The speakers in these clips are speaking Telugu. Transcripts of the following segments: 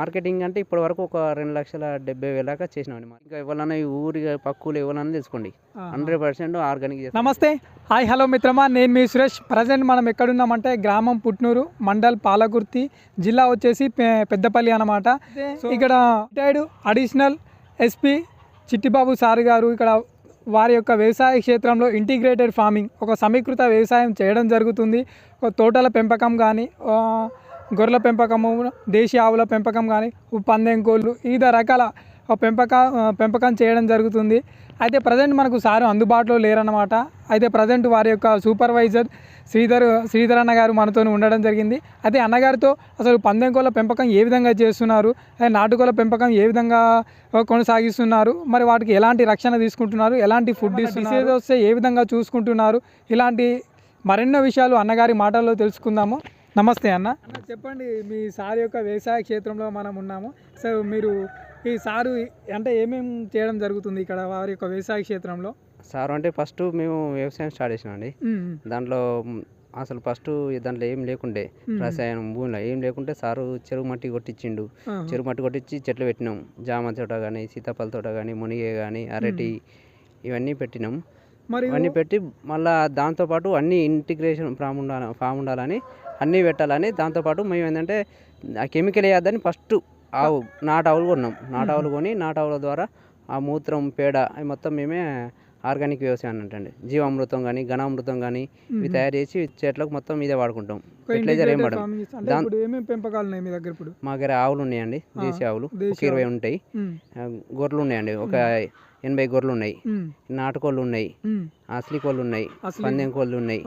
మార్కెటింగ్ అంటే ఇప్పటి వరకు ఒక 2,70,000 దాకా చేసినామండి. ఇంకా ఎవరన్నా ఈ ఊరి పక్కూరు ఎవరన్నా తెలుసుకోండి, 100% ఆర్గానిక్ చేస్తాం. నమస్తే, హాయ్, హలో మిత్రమా, నేను మీ సురేష్. ప్రజెంట్ మనం ఎక్కడున్నామంటే గ్రామం పుట్నూరు, మండల్ పాలకుర్తి, జిల్లా వచ్చేసి పెద్దపల్లి అన్నమాట. ఇక్కడ retired additional SP Chittibabu sir గారు ఇక్కడ వారి యొక్క వ్యవసాయ క్షేత్రంలో ఇంటిగ్రేటెడ్ ఫార్మింగ్, ఒక సమీకృత వ్యవసాయం చేయడం జరుగుతుంది. ఒక తోటల పెంపకం కానీ, గొర్రెల పెంపకము, దేశీ ఆవుల పెంపకం కానీ, పందెం కోళ్ళు, వివిధ రకాల పెంపకం చేయడం జరుగుతుంది. అయితే మనకు సారు అందుబాటులో లేరన్నమాట. అయితే ప్రజెంట్ వారి యొక్క సూపర్వైజర్ శ్రీధర్ అన్న గారు మనతో ఉండడం జరిగింది. అయితే అన్నగారితో అసలు పందెం కోళ్ళ పెంపకం ఏ విధంగా చేస్తున్నారు, నాటుకోళ్ళ పెంపకం ఏ విధంగా కొనసాగిస్తున్నారు, మరి వాటికి ఎలాంటి రక్షణ తీసుకుంటున్నారు, ఎలాంటి ఫుడ్ డిసీజ్ వస్తే ఏ విధంగా చూసుకుంటున్నారు, ఇలాంటి మరెన్నో విషయాలు అన్నగారి మాటల్లో తెలుసుకుందాము. నమస్తే అన్న. చెప్పండి, మీ సార్ యొక్క వ్యవసాయ క్షేత్రంలో మనం ఉన్నాము. సో మీరు ఈ సారు అంటే ఏమేమి చేయడం జరుగుతుంది ఇక్కడ వారి యొక్క వ్యవసాయ క్షేత్రంలో? సార్ అంటే ఫస్ట్ మేము వ్యవసాయం స్టార్ట్ చేసినామండి. దాంట్లో అసలు ఫస్ట్ దాంట్లో ఏం లేకుండే, రసాయనం భూమిలో ఏం లేకుంటే సారు చెరువు మట్టి కొట్టించిండు. చెరువు మట్టి కొట్టించి చెట్లు పెట్టినాం. జామ తోట కానీ, సీతాఫల తోట కానీ, మునిగే కానీ, అరటి, ఇవన్నీ పెట్టినాం. ఇవన్నీ పెట్టి మళ్ళీ దాంతోపాటు అన్ని ఇంటిగ్రేషన్ ఫామ్ ఉండాలని, అన్నీ పెట్టాలని, దాంతోపాటు మేము ఏంటంటే ఆ కెమికల్ వేయద్దని ఫస్ట్ నాటావులు కొన్నాం. నాటావులు కొని నాటావుల ద్వారా ఆ మూత్రం, పేడ అవి మొత్తం మేమే ఆర్గానిక్ వ్యవసాయం అంటండి. జీవామృతం కానీ, ఘనామృతం కానీ ఇవి తయారు చేసి చెట్లకు మొత్తం ఇదే వాడుకుంటాం. ఫెర్టిలైజర్ ఏం వాడడం. మా దగ్గర ఆవులు ఉన్నాయండి, దేశీ ఆవులు ఒక 20 ఉంటాయి. గొర్రెలు ఉన్నాయండి, ఒక 80 గొర్రెలు ఉన్నాయి. నాటుకోళ్ళు ఉన్నాయి, అసలీ కోళ్ళు ఉన్నాయి, పందెం కోళ్ళు ఉన్నాయి,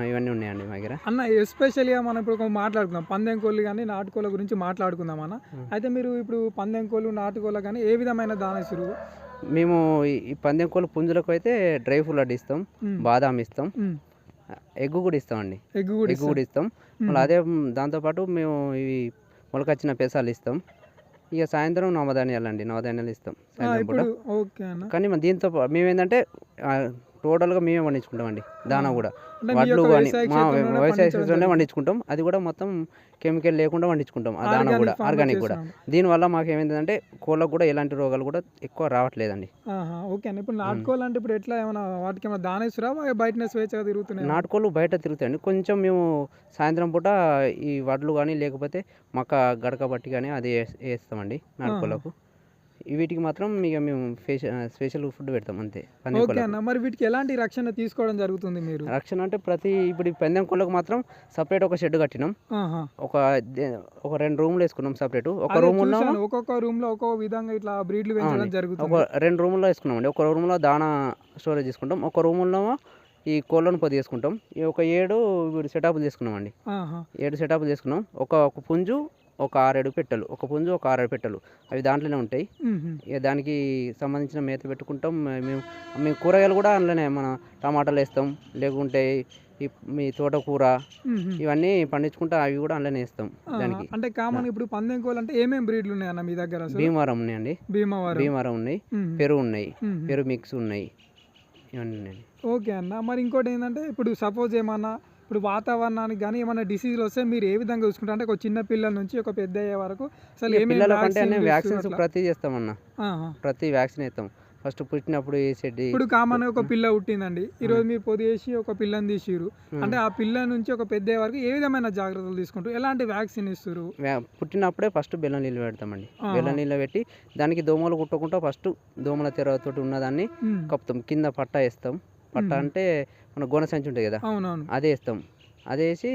ఇవన్నీ ఉన్నాయండి మా దగ్గర. అన్న ఎస్పెషల్గా మనం ఇప్పుడు మాట్లాడుకుందాం పందెం కోళ్ళు కానీ నాటుకోళ్ళ గురించి మాట్లాడుకుందాం అన్న. అయితే మీరు ఇప్పుడు పందెం కోళ్ళు, నాటుకోళ్ళ కానీ ఏ విధమైన దానా ఇస్తారు? మేము ఈ పందెం కోళ్ళ పుంజులకు అయితే డ్రై ఫ్రూట్ ఇస్తాం, బాదాం ఇస్తాం, ఎగ్గు కూడా ఇస్తామండి. ఎగ్గు కూడా ఇస్తాం. మళ్ళీ అదే దాంతోపాటు మేము ఇవి మొలకొచ్చిన పెసాలు ఇస్తాం. ఇక సాయంత్రం నవధాన్యాలు ఇస్తాం సాయంత్రం పూట. కానీ దీంతో మేమేంటంటే టోటల్గా మేమే పండించుకుంటామండి. దానా కూడా వడ్లు కానీ మా వ్యవసాయ క్షేత్రంలో పండించుకుంటాం. అది కూడా మొత్తం కెమికల్ లేకుండా పండించుకుంటాం. ఆ దానా కూడా ఆర్గానిక్ కూడా. దీనివల్ల మాకు ఏమైందంటే కోళ్ళకు కూడా ఎలాంటి రోగాలు కూడా ఎక్కువ రావట్లేదండి. ఓకే. ఇప్పుడు నాటుకోళ్ళు అంటే ఇప్పుడు ఎట్లా, ఏమైనా వాటికి ఏమైనా దానా ఇస్తారా, బయటనే స్వేచ్ఛగా తిరుగుతున్నాయి? నాటుకోళ్ళు బయట తిరుగుతాయండి. కొంచెం మేము సాయంత్రం పూట ఈ వడ్లు కానీ లేకపోతే మక్క గడక బట్టి కానీ అది వేస్తామండి నాటుకోళ్ళకు. వీటికి మాత్రం ఇక మేము స్పెషల్ ఫుడ్ పెడతాం అంతే. ఓకే అన్న. మరి వీటికి ఎలాంటి రక్షణ తీసుకోవడం జరుగుతుంది మీరు? రక్షణ అంటే ఇప్పుడు పందెం కోళ్ళకు మాత్రం సపరేట్ ఒక షెడ్ కట్టినాం. ఒక 2 రూమ్లు వేసుకున్నాం సపరేట్. ఒక రూమ్ ఒక్కొక్క రూమ్ లో ఒక్కొక్క విధంగా ఇట్లా బ్రీడ్లు పెంచడం జరుగుతుంది. ఒక 2 రూముల్లో వేసుకున్నామండి. ఒక రూమ్ లో దానా స్టోరేజ్ చేసుకుంటాం, ఒక రూముల్లో ఈ కోళ్ళను పొది చేసుకుంటాం. ఒక 7 సెటప్లు చేసుకున్నామండి. 7 సెటప్లు చేసుకున్నాం. ఒక పుంజు, ఒక 6-7 పెట్టెలు, ఒక పుంజు, ఒక 6-7 పెట్టెలు, అవి దాంట్లోనే ఉంటాయి. ఇక దానికి సంబంధించిన మేత పెట్టుకుంటాం. మేము కూరగాయలు కూడా అందులోనే మన టమాటాలు వేస్తాం, లేకుంటే మీ తోటకూర ఇవన్నీ పండించుకుంటా అవి కూడా అందులోనే వేస్తాం. దానికి అంటే కామన్ ఇప్పుడు పందెం కోళ్ళు అంటే ఏమేమి బ్రీడ్లు ఉన్నాయి అన్న మీ దగ్గర? భీమవరం ఉన్నాయండి, భీమవరం ఉన్నాయి, పెరుగు ఉన్నాయి, పెరుగు మిక్స్ ఉన్నాయి, ఇవన్నీ ఉన్నాయండి. ఓకే అన్న. మరి ఇంకోటి ఏంటంటే ఇప్పుడు సపోజ్ ఏమన్నా ఇప్పుడు వాతావరణానికి కానీ ఏమైనా డిసీజులు వస్తే మీరు ఏ విధంగా చూసుకుంటారు? అంటే ఒక చిన్న పిల్లల నుంచి ఒక పెద్ద అయ్యే వరకు అసలు పిల్లల కంటే వ్యాక్సిన్స్ ప్రతి చేస్తామన్నా, ప్రతి వ్యాక్సిన్ వేస్తాం. ఫస్ట్ పుట్టినప్పుడు వేసేది. ఇప్పుడు కామన్ ఒక పిల్ల పుట్టిందండి, ఈరోజు మీరు పొది వేసి ఒక పిల్లని తీసిరు అంటే ఆ పిల్ల నుంచి ఒక పెద్ద అయ్యే వరకు ఏ విధమైన జాగ్రత్తలు తీసుకుంటారు, ఎలాంటి వ్యాక్సిన్ ఇస్తారు? పుట్టినప్పుడే ఫస్ట్ బెల్లం నీళ్ళు పెడతామండి. బెల్లం నీళ్ళు పెట్టి దానికి దోమలు కుట్టకుండా ఫస్ట్ దోమల తెరతోటి ఉన్నదాన్ని కప్పుతాం. కింద పట్ట వేస్తాం. పట్ట అంటే మన గోన సంచి ఉంటుంది కదా, అదే వేస్తాం. అదే వేసి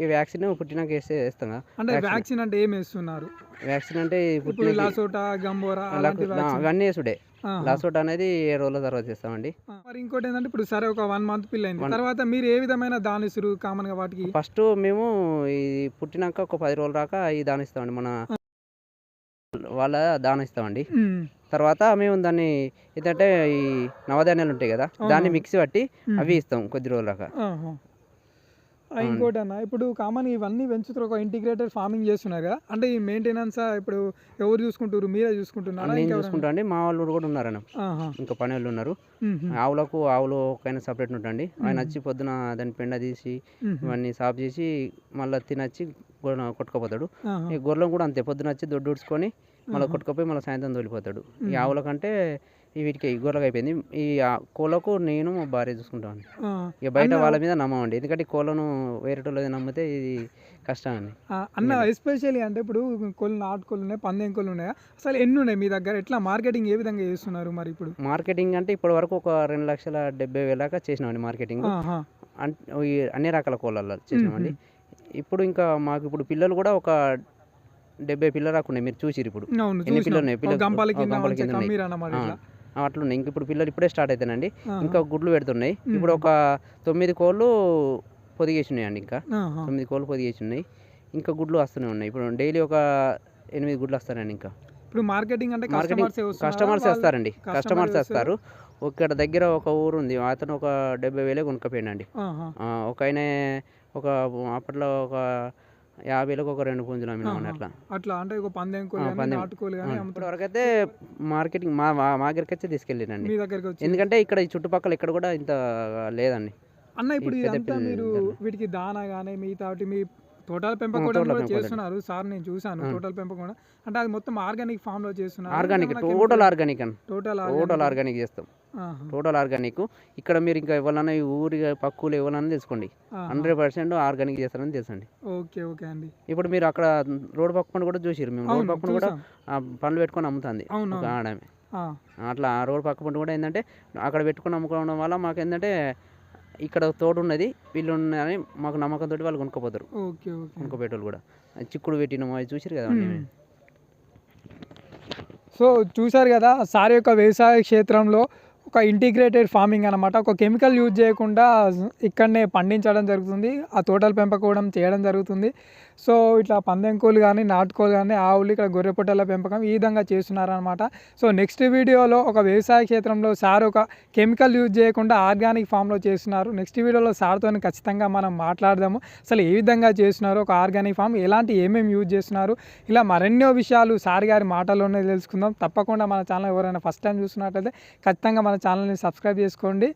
ఈ వ్యాక్సిన్ పుట్టినాక వేస్తాం. అంటే వ్యాక్సిన్ అంటే ఏం వేస్తున్నారు? వ్యాక్సిన్ అంటే లాసోటా, గంబోరా ఇవన్నీ వేసుడే. లాసోటా అనేది 7 రోజుల తర్వాత చేస్తామండి. మరి ఇంకోటి ఏంటంటే ఇప్పుడు సరే ఒక 1 మంత్ పిల్ల అయింది తర్వాత మీరు ఏ విధమైన దాని ఇస్తారు కామన్ గా వాటికి? ఫస్ట్ మేము ఇది పుట్టినాక ఒక 10 రోజుల దాకా ఈ దాని ఇస్తామండి, మన వాళ్ళ దాన ఇస్తామండి. తర్వాత మేము దాన్ని ఏంటంటే ఈ నవధాన్యాలు ఉంటాయి కదా, దాన్ని మిక్సీ పట్టి అవి ఇస్తాం కొద్ది రోజుల దాకా. ఇంకోటి అన్న ఇప్పుడు కామన్ ఇవన్నీ పెంచుతారు, ఒక ఇంటిగ్రేటెడ్ ఫార్మింగ్ చేస్తున్నారు కదా, అంటే ఈ మెయింటెనెన్స్ ఇప్పుడు ఎవరు చూసుకుంటారు, మీరే చూసుకుంటున్నారా? నేను చూసుకుంటా అండి, మా వాళ్ళు కూడా ఉన్నారన్న, ఇంకా పని వాళ్ళు ఉన్నారు. ఆవులు ఒక సపరేట్ ఉంటుంది. ఆయన వచ్చి పొద్దున దాని పెండ తీసి ఇవన్నీ సాఫ్ చేసి మళ్ళీ తినొచ్చి కొట్టుకుపోతాడు. ఈ గొర్రెలను కూడా అంతే, పొద్దున వచ్చి దొడ్డు ఉడుచుకొని మళ్ళీ కొట్టుకుపోయి మళ్ళీ సాయంత్రం తోలిపోతాడు. ఈ ఆవుల కంటే వీటికి గొర్రెలకు అయిపోయింది. ఈ కోళ్ళకు నేను మా భార్య చూసుకుంటాను. ఇక బయట వాళ్ళ మీద నమ్మమండి, ఎందుకంటే కోళ్ళను వేరేటోళ్ళది నమ్మితే ఇది కష్టం అండి. అన్న ఎస్పెషల్లీ అంటే ఇప్పుడు కోళ్ళు, నాటుకోళ్ళు ఉన్నాయి, పందెం కోళ్ళు ఉన్నాయా, అసలు ఎన్ని ఉన్నాయి మీ దగ్గర? ఎట్లా మార్కెటింగ్ ఏ విధంగా చేస్తున్నారు మరి? ఇప్పుడు మార్కెటింగ్ అంటే ఇప్పటి వరకు ఒక 2,70,000 దాకా చేసినామండి మార్కెటింగ్. అన్ని రకాల కోళ్ళల్లో చేసినామండి. ఇప్పుడు ఇంకా మాకు ఇప్పుడు పిల్లలు కూడా ఒక 70 పిల్లలు రాకున్నాయి. మీరు చూసిరు ఇప్పుడు ఎన్ని పిల్లలు ఉన్నాయి, అట్లున్నాయి. ఇంక ఇప్పుడు పిల్లలు ఇప్పుడే స్టార్ట్ అవుతాయండి, ఇంకా గుడ్లు పెడుతున్నాయి. ఇప్పుడు ఒక 9 కోళ్ళు పొదిగేసినాయండి, ఇంకా 9 కోళ్ళు పొదిగేసినాయి. ఇంకా గుడ్లు వస్తూనే ఉన్నాయి. ఇప్పుడు డైలీ ఒక 8 గుడ్లు వస్తారండి. ఇంకా ఇప్పుడు మార్కెటింగ్ అంటే కస్టమర్స్ వస్తారండి, కస్టమర్స్ వస్తారు. ఇక్కడ దగ్గర ఒక ఊరు ఉంది, అతను ఒక 70,000 కొనుక్కపోయిందండి. ఒక ఆయన ఒక అప్పట్లో ఒక 50,000 ఒక 2 పుంజులు అమ్మినామని. అట్లా అంటే ఒక పందెం వరకు అయితే మార్కెటింగ్ మా దగ్గరికి వచ్చి తీసుకెళ్ళినండి, ఎందుకంటే ఇక్కడ ఈ చుట్టుపక్కల ఇక్కడ కూడా ఇంత లేదండి అన్న. ఇప్పుడు ఇదంతా మీరు వీటికి దానా కానీ మిగతా మీ తోటల పెంపకం కూడా చేస్తున్నారు సార్, నేను చూసాను. తోటల పెంపకం కూడా అంటే అది మొత్తం ఆర్గానిక్ ఫామ్ లో చేస్తున్నారు. ఆర్గానిక్, టోటల్ ఆర్గానిక్ చేస్తాం, టోటల్ ఆర్గానిక్. ఇక్కడ మీరు ఇంకా ఎవరన్నా ఈ ఊరి పక్కులు ఎవరన్నా తెలుసుకోండి, 100% ఆర్గానిక్ చేస్తారని తెలుసండి. ఓకే ఓకే అండి. ఇప్పుడు మీరు అక్కడ రోడ్ పక్కన కూడా చూసిరు, మేము రోడ్ పక్కన కూడా పండ్లు పెట్టుకొని అమ్ముతుంది ఆడమే. అట్లా రోడ్ పక్క పంట కూడా ఏంటంటే అక్కడ పెట్టుకొని అమ్ముకోవడం వల్ల మాకు ఏంటంటే ఇక్కడ తోట ఉన్నది, వీళ్ళు ఉన్నారని మాకు నమ్మకంతో వాళ్ళు కొనుక్కోపోతారు. కొనుక్కోపోయేటోళ్ళు కూడా చిక్కుడు పెట్టినాము, అది చూసారు కదా. సో చూసారు కదా సార్ యొక్క వ్యవసాయ క్షేత్రంలో ఒక ఇంటిగ్రేటెడ్ ఫార్మింగ్ అనమాట. ఒక కెమికల్ యూజ్ చేయకుండా ఇక్కడనే పండించడం జరుగుతుంది, ఆ తోటల పెంపకం చేయడం జరుగుతుంది. సో ఇట్లా పందెం కోళ్ళు కానీ, నాటుకోళ్ళు కానీ, ఆవులు, ఇక్కడ గొర్రె పొట్టల పెంపకం ఈ విధంగా చేస్తున్నారనమాట. సో నెక్స్ట్ వీడియోలో ఒక వ్యవసాయ క్షేత్రంలో సార్ ఒక కెమికల్ యూజ్ చేయకుండా ఆర్గానిక్ ఫామ్లో చేస్తున్నారు. నెక్స్ట్ వీడియోలో సార్తో ఖచ్చితంగా మనం మాట్లాడదాము, అసలు ఏ విధంగా చేస్తున్నారు, ఒక ఆర్గానిక్ ఫామ్ ఎలాంటి ఏమేమి యూజ్ చేస్తున్నారు, ఇలా మరెన్నో విషయాలు సార్ గారి మాటల్లోనే తెలుసుకుందాం. తప్పకుండా మన ఛానల్ ఎవరైనా ఫస్ట్ టైం చూస్తున్నట్లయితే ఖచ్చితంగా మన ఛానల్ని సబ్స్క్రైబ్ చేసుకోండి.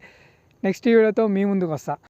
నెక్స్ట్ వీడియోతో మీ ముందుకు వస్తా.